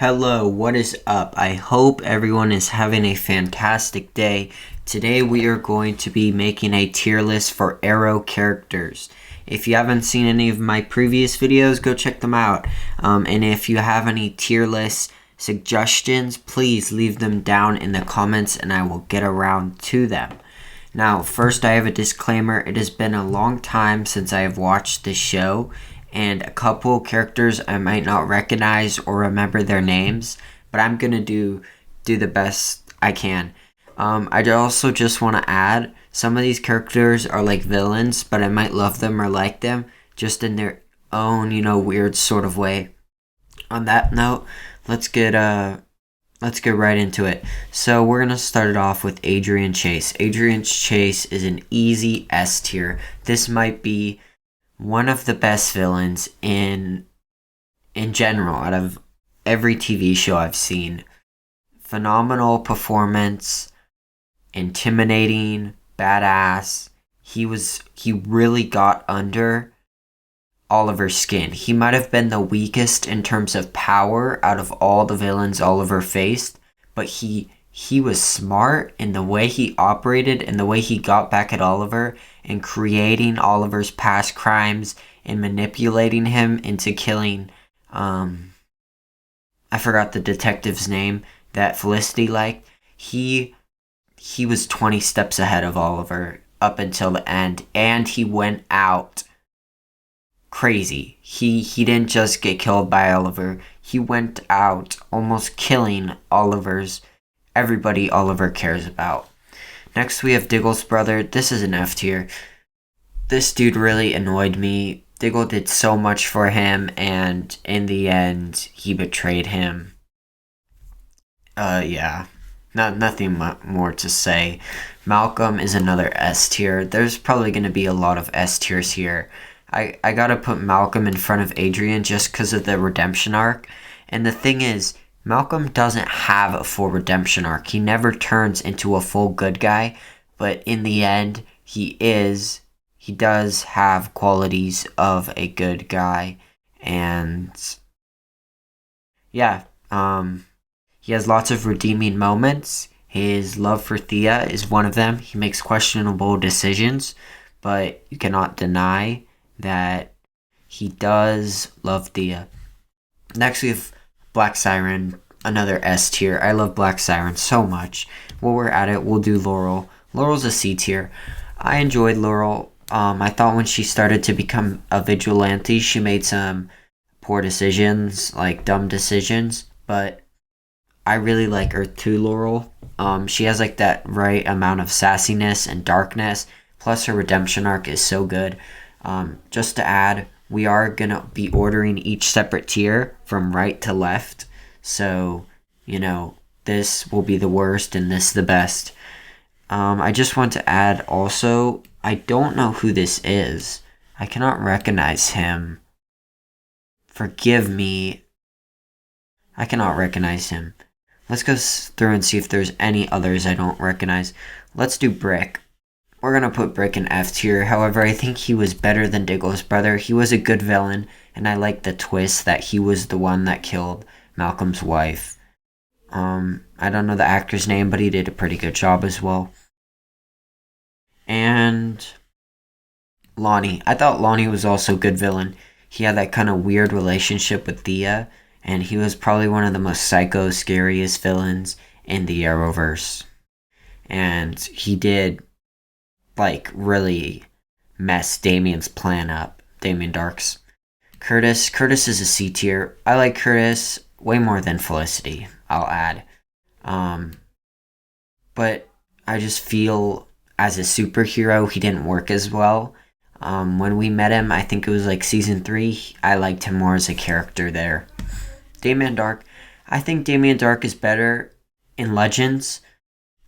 Hello, what is up? I hope everyone is having a fantastic day. Today we are going to be making a tier list for Arrow characters. If you haven't seen any of my previous videos, go check them out. And if you have any tier list suggestions, please leave them down in the comments and I will get around to them. Now, first I have a disclaimer. It has been a long time since I have watched this show, and a couple characters I might not recognize or remember their names, but I'm gonna do the best I can. I also just want to add, some of these characters are like villains, but I might love them or like them just in their own, weird sort of way. On that note, let's get right into it. So we're gonna start it off with Adrian Chase. Adrian Chase is an easy S tier. This might be one of the best villains in general out of every TV show I've seen. Phenomenal performance, intimidating, badass. He really got under Oliver's skin. He might have been the weakest in terms of power out of all the villains Oliver faced, but he was smart in the way he operated and the way he got back at Oliver and creating Oliver's past crimes and manipulating him into killing, I forgot the detective's name that Felicity liked. He was 20 steps ahead of Oliver up until the end, and he went out crazy. He didn't just get killed by Oliver. He went out almost killing everybody Oliver cares about. Next we have Diggle's brother. This is an F tier. This dude really annoyed me. Diggle did so much for him, and in the end, he betrayed him. Nothing more to say. Malcolm is another S tier. There's probably going to be a lot of S tiers here. I gotta put Malcolm in front of Adrian just because of the redemption arc. And the thing is, Malcolm doesn't have a full redemption arc. He never turns into a full good guy, but in the end, he does have qualities of a good guy, and yeah, he has lots of redeeming moments. His love for Thea is one of them. He makes questionable decisions, but you cannot deny that he does love Thea. Next we have Black Siren, another S tier. I love Black Siren so much. While we're at it, we'll do Laurel. Laurel's a C tier. I enjoyed Laurel. I thought when she started to become a vigilante, she made some poor decisions, like dumb decisions, but I really like her too, Laurel. She has like that right amount of sassiness and darkness, plus her redemption arc is so good. Just to add, we are gonna be ordering each separate tier from right to left, so this will be the worst and this the best. I just want to add also, I don't know who this is. I cannot recognize him. Forgive me. I cannot recognize him. Let's go through and see if there's any others I don't recognize. Let's do Brick. We're gonna put Brick in F tier. However, I think he was better than Diggle's brother. He was a good villain, and I like the twist that he was the one that killed Malcolm's wife. I don't know the actor's name, but he did a pretty good job as well. And Lonnie. I thought Lonnie was also a good villain. He had that kind of weird relationship with Thea, and he was probably one of the most psycho, scariest villains in the Arrowverse. And he did really mess Damien's plan up, Damon Dark's. Curtis is a C tier. I like Curtis way more than Felicity, I'll add. But I just feel as a superhero, he didn't work as well. When we met him, I think it was like season 3, I liked him more as a character there. Damon Dark. I think Damon Dark is better in Legends,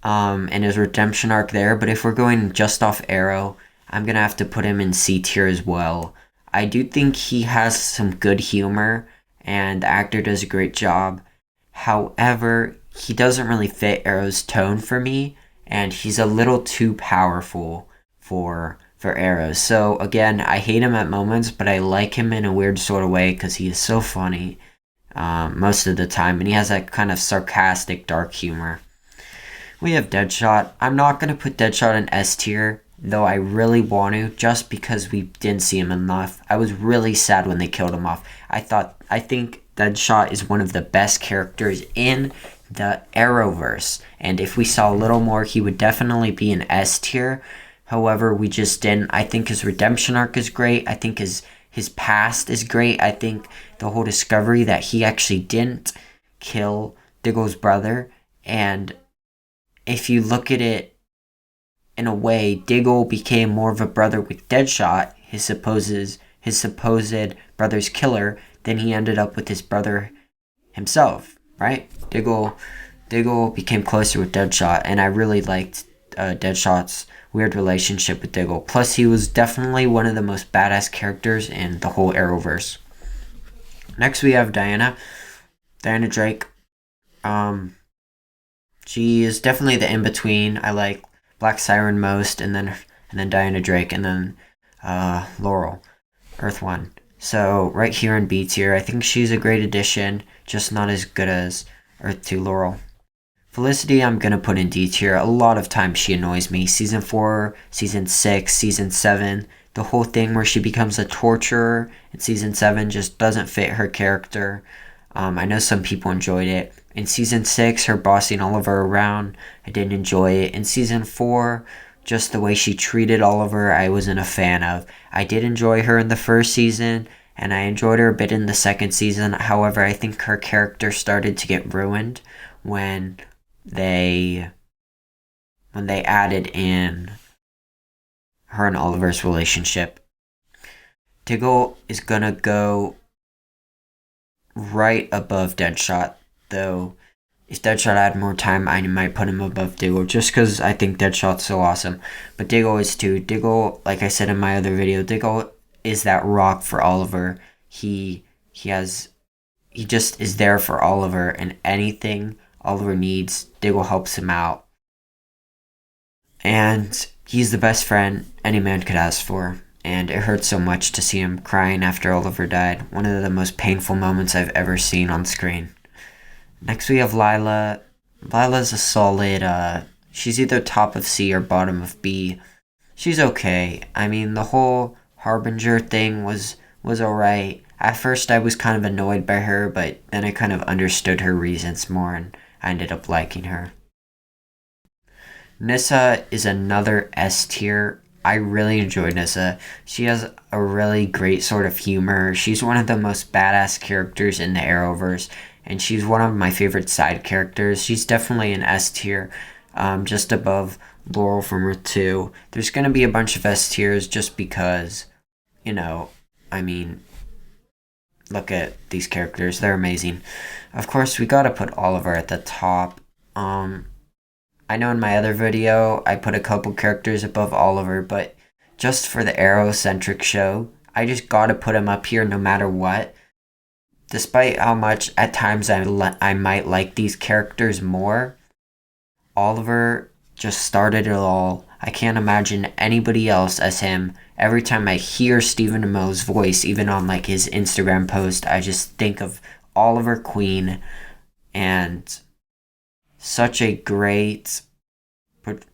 and his redemption arc there, but if we're going just off Arrow, I'm gonna have to put him in C tier as well. I do think he has some good humor, and the actor does a great job. However, he doesn't really fit Arrow's tone for me, and he's a little too powerful for Arrow. So again, I hate him at moments, but I like him in a weird sort of way because he is so funny. most of the time, and he has that kind of sarcastic, dark humor. We have Deadshot. I'm not going to put Deadshot in S tier, though I really want to, just because we didn't see him enough. I was really sad when they killed him off. I think Deadshot is one of the best characters in the Arrowverse, and if we saw a little more, he would definitely be an S tier. However, we just didn't. I think his redemption arc is great. I think his past is great. I think the whole discovery that he actually didn't kill Diggle's brother, and if you look at it in a way, Diggle became more of a brother with Deadshot, his supposed brother's killer, than he ended up with his brother himself, right? Diggle became closer with Deadshot, and I really liked Deadshot's weird relationship with Diggle. Plus, he was definitely one of the most badass characters in the whole Arrowverse. Next, we have Diana Drake. She is definitely the in-between. I like Black Siren most, and then Diana Drake, and then Laurel, Earth One. So right here in B tier, I think she's a great addition, just not as good as Earth 2 Laurel. Felicity, I'm gonna put in D tier. A lot of times she annoys me. Season 4, Season 6, Season 7, the whole thing where she becomes a torturer in Season 7 just doesn't fit her character. I know some people enjoyed it. In Season 6, her bossing Oliver around, I didn't enjoy it. In Season 4, just the way she treated Oliver, I wasn't a fan of. I did enjoy her in the first season, and I enjoyed her a bit in the second season. However, I think her character started to get ruined when they added in her and Oliver's relationship. Diggle is gonna go right above Deadshot, though if Deadshot had more time, I might put him above Diggle, just because I think Deadshot's so awesome. But Diggle is too. Diggle, like I said in my other video, Diggle is that rock for Oliver. He just is there for Oliver, and anything Oliver needs, Diggle helps him out. And he's the best friend any man could ask for. And it hurts so much to see him crying after Oliver died. One of the most painful moments I've ever seen on screen. Next we have Lila. Lila's a solid, she's either top of C or bottom of B. She's okay. I mean, the whole Harbinger thing was alright. At first I was kind of annoyed by her, but then I kind of understood her reasons more, and I ended up liking her. Nissa is another S tier. I really enjoy Nissa. She has a really great sort of humor. She's one of the most badass characters in the Arrowverse, and she's one of my favorite side characters. She's definitely an S tier, just above Laurel from Earth 2. There's going to be a bunch of S tiers just because, I mean, look at these characters. They're amazing. Of course, we got to put Oliver at the top. I know in my other video, I put a couple characters above Oliver, but just for the Arrow-centric show, I just gotta put him up here no matter what. Despite how much at times I might like these characters more, Oliver just started it all. I can't imagine anybody else as him. Every time I hear Stephen Amell's voice, even on like his Instagram post, I just think of Oliver Queen, and such a great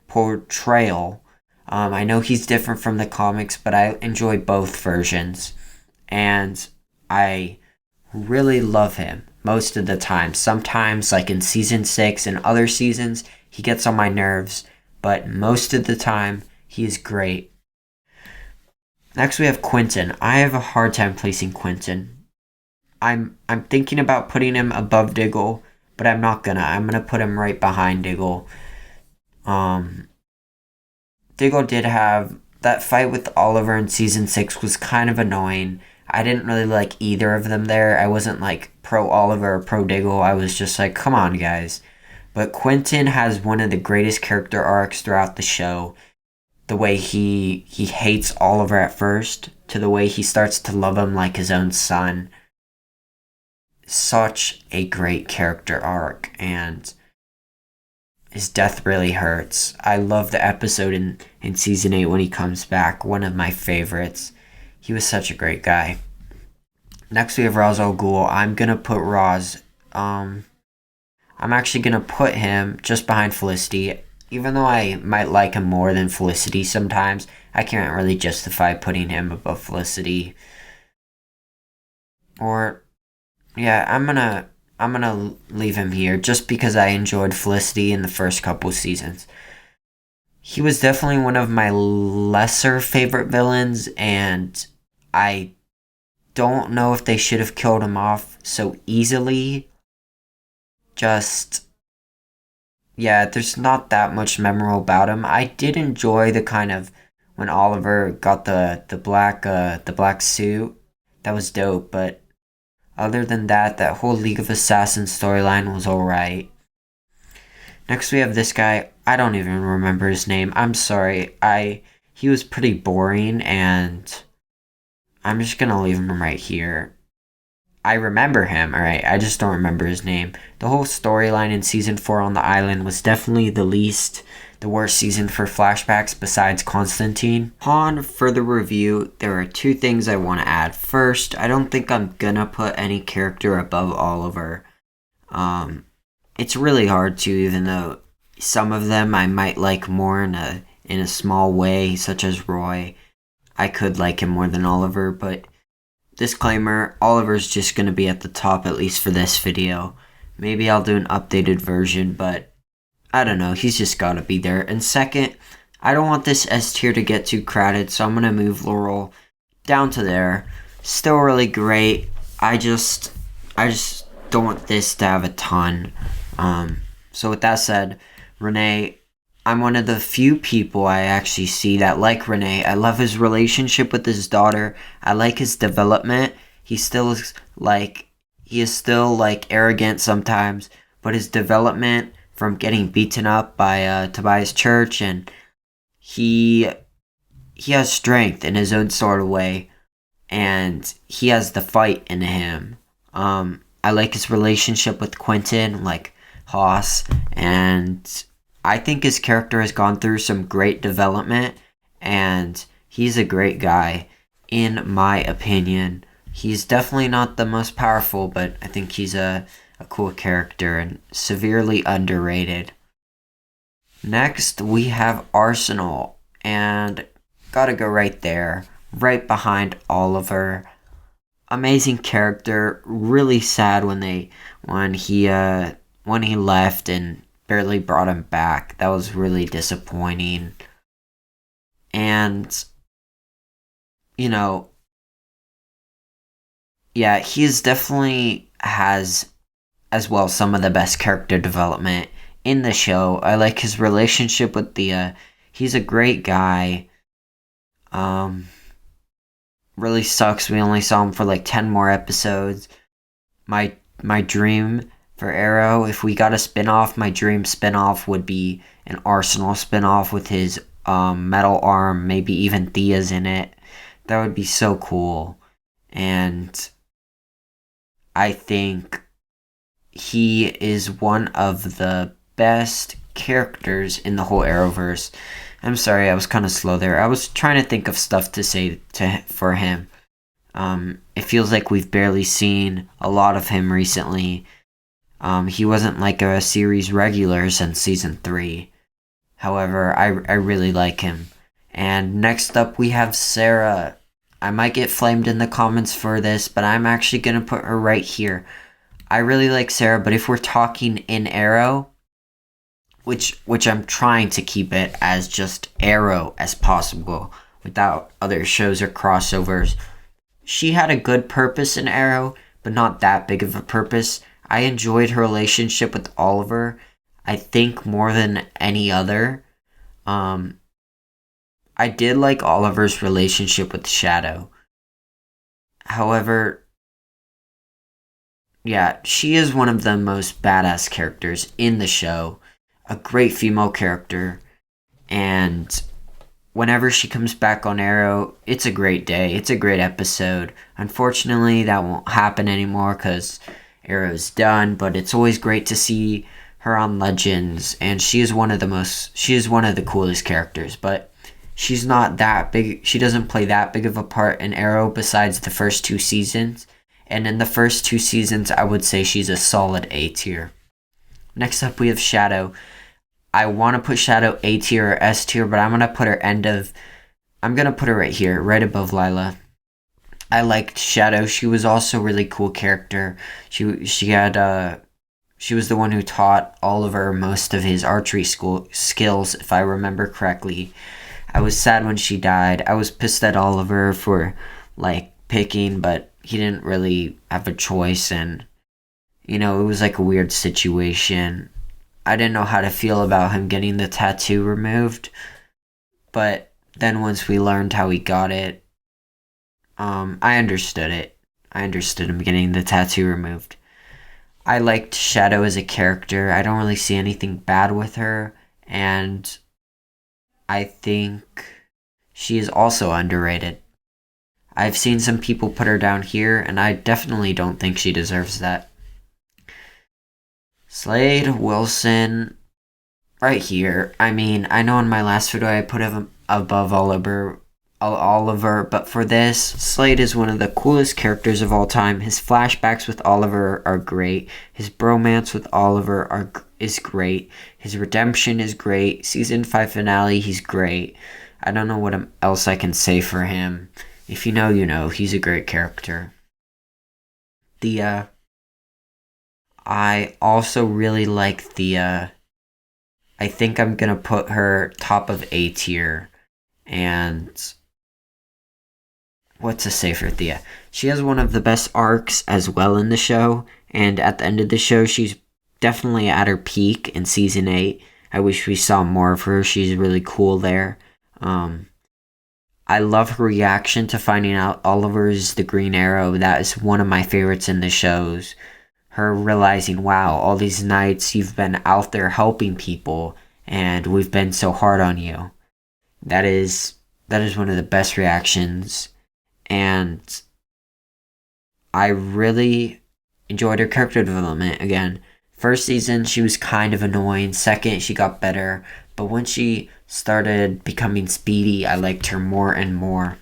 portrayal. I know he's different from the comics, but I enjoy both versions, and I really love him most of the time. Sometimes, like in Season 6 and other seasons, he gets on my nerves, but most of the time, he is great. Next, we have Quentin. I have a hard time placing Quentin. I'm thinking about putting him above Diggle, but I'm not gonna. I'm gonna put him right behind Diggle. Diggle did have that fight with Oliver in Season 6 was kind of annoying. I didn't really like either of them there. I wasn't like pro Oliver or pro Diggle. I was just like, come on, guys. But Quentin has one of the greatest character arcs throughout the show. The way he hates Oliver at first, to the way he starts to love him like his own son. Such a great character arc, and his death really hurts. I love the episode in Season 8 when he comes back. One of my favorites. He was such a great guy. Next we have Rosso Ghoul. I'm gonna put Roz. I'm actually gonna put him just behind Felicity. Even though I might like him more than Felicity sometimes, I can't really justify putting him above Felicity. Or yeah, I'm gonna leave him here just because I enjoyed Felicity in the first couple seasons. He was definitely one of my lesser favorite villains, and I don't know if they should have killed him off so easily. Just yeah, there's not that much memorable about him. I did enjoy the kind of when Oliver got the black suit. That was dope, but other than that, that whole League of Assassins storyline was alright. Next we have this guy. I don't even remember his name. I'm sorry. He was pretty boring, and I'm just gonna leave him right here. I remember him, alright. I just don't remember his name. The whole storyline in season 4 on the island was definitely the worst season for flashbacks besides Constantine. Upon further review, there are two things I want to add. First, I don't think I'm gonna put any character above Oliver. It's really hard to, even though some of them I might like more in a small way, such as Roy. I could like him more than Oliver, but disclaimer, Oliver's just going to be at the top, at least for this video. Maybe I'll do an updated version, but I don't know, he's just got to be there. And second, I don't want this S tier to get too crowded, so I'm going to move Laurel down to there. Still really great. I just don't want this to have a ton. So with that said, Renee, I'm one of the few people I actually see that like Renee. I love his relationship with his daughter. I like his development. He is still arrogant sometimes, but his development from getting beaten up by Tobias Church, and he has strength in his own sort of way, and he has the fight in him. I like his relationship with Quentin, like Haas, and I think his character has gone through some great development, and he's a great guy, in my opinion. He's definitely not the most powerful, but I think he's a cool character and severely underrated. Next, we have Arsenal, and gotta go right there, right behind Oliver. Amazing character, really sad when he left and barely brought him back. That was really disappointing. And, you know, yeah, he's definitely has, as well, some of the best character development in the show. I like his relationship with Thea. He's a great guy. Really sucks we only saw him for like 10 more episodes. My dream for Arrow, if we got a spin-off, my dream spin-off would be an Arsenal spin-off with his metal arm, maybe even Thea's in it. That would be so cool. And I think he is one of the best characters in the whole Arrowverse. I'm sorry, I was kind of slow there. I was trying to think of stuff to say for him. It feels like we've barely seen a lot of him recently. He wasn't like a series regular since season 3. However, I really like him. And next up we have Sarah. I might get flamed in the comments for this, but I'm actually going to put her right here. I really like Sarah, but if we're talking in Arrow, which I'm trying to keep it as just Arrow as possible without other shows or crossovers, she had a good purpose in Arrow, but not that big of a purpose. I enjoyed her relationship with Oliver, I think, more than any other. I did like Oliver's relationship with Shadow. However, yeah, she is one of the most badass characters in the show. A great female character. And whenever she comes back on Arrow, it's a great day. It's a great episode. Unfortunately, that won't happen anymore because Arrow's done. But it's always great to see her on Legends. And she is one of the coolest characters. But she's not that big. She doesn't play that big of a part in Arrow besides the first 2 seasons. And in the first 2 seasons, I would say she's a solid A tier. Next up, we have Shadow. I want to put Shadow A tier or S tier, but I'm going to put her right here, right above Lila. I liked Shadow. She was also a really cool character. She was the one who taught Oliver most of his archery skills, if I remember correctly. I was sad when she died. I was pissed at Oliver for, picking, but he didn't really have a choice, and, it was a weird situation. I didn't know how to feel about him getting the tattoo removed, but then once we learned how he got it, I understood it. I understood him getting the tattoo removed. I liked Shadow as a character. I don't really see anything bad with her, and I think she is also underrated. I've seen some people put her down here, and I definitely don't think she deserves that. Slade Wilson, right here. I know in my last video I put him above Oliver, but for this, Slade is one of the coolest characters of all time. His flashbacks with Oliver are great. His bromance with Oliver is great. His redemption is great. Season 5 finale, he's great. I don't know what else I can say for him. If you know, you know. He's a great character. Thea. I also really like Thea. I think I'm gonna put her top of A tier. And what to say for Thea? She has one of the best arcs as well in the show. And at the end of the show, she's definitely at her peak in season 8. I wish we saw more of her. She's really cool there. I love her reaction to finding out Oliver is the Green Arrow. That is one of my favorites in the shows. Her realizing, wow, all these nights you've been out there helping people, and we've been so hard on you. That is one of the best reactions, and I really enjoyed her character development. Again, first season she was kind of annoying. Second, she got better, but when she started becoming speedy, I liked her more and more.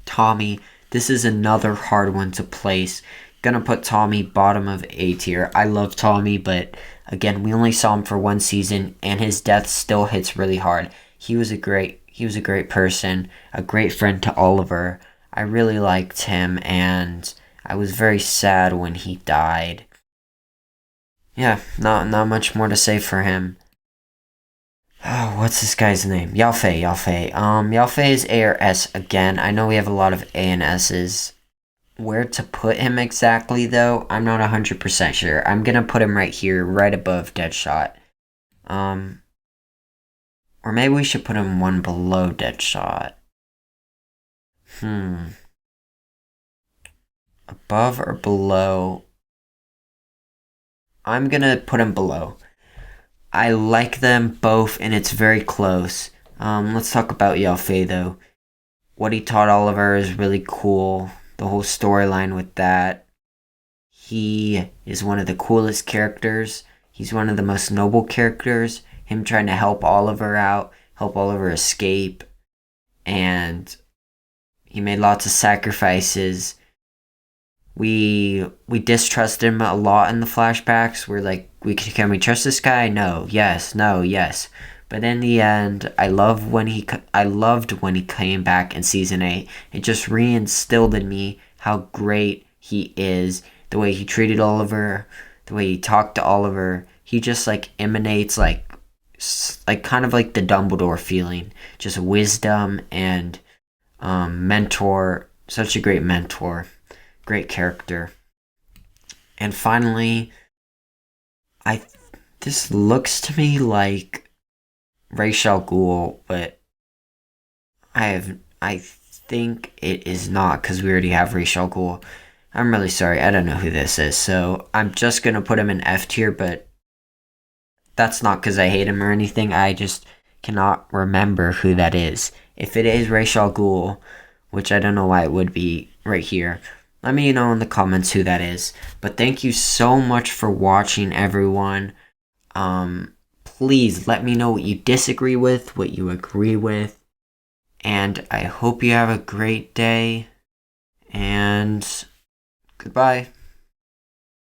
Tommy, this is another hard one to place. Gonna put Tommy bottom of A tier. I love Tommy, but again, we only saw him for one season, and his death still hits really hard. He was a great person, a great friend to Oliver. I really liked him, and I was very sad when he died. Yeah, not much more to say for him. Oh, what's this guy's name? Yao Fei. Yao Fei is A or S again. I know we have a lot of A and S's. Where to put him exactly, though, I'm not 100% sure. I'm gonna put him right here, right above Deadshot. Or maybe we should put him one below Deadshot. Above or below? I'm gonna put him below. I like them both, and it's very close. Let's talk about Yao Fei, though. What he taught Oliver is really cool. The whole storyline with that. He is one of the coolest characters. He's one of the most noble characters. Him trying to help Oliver out, help Oliver escape. And he made lots of sacrifices. We distrust him a lot in the flashbacks. We're like, can we trust this guy? No, yes. But in the end, I loved when he came back in season 8. It just reinstilled in me how great he is. The way he treated Oliver, the way he talked to Oliver. He just emanates kind of like the Dumbledore feeling. Just wisdom and mentor. Such a great mentor. Great character. And finally, this looks to me like Rosso Ghoul, but I think it is not, because we already have Rosso Ghoul. I'm really sorry, I don't know who this is, so I'm just gonna put him in F tier, but that's not because I hate him or anything. I just cannot remember who that is. If it is Rosso Ghoul, which I don't know why it would be right here, let me know in the comments who that is. But thank you so much for watching, everyone. Please let me know what you disagree with, what you agree with. And I hope you have a great day. And Goodbye.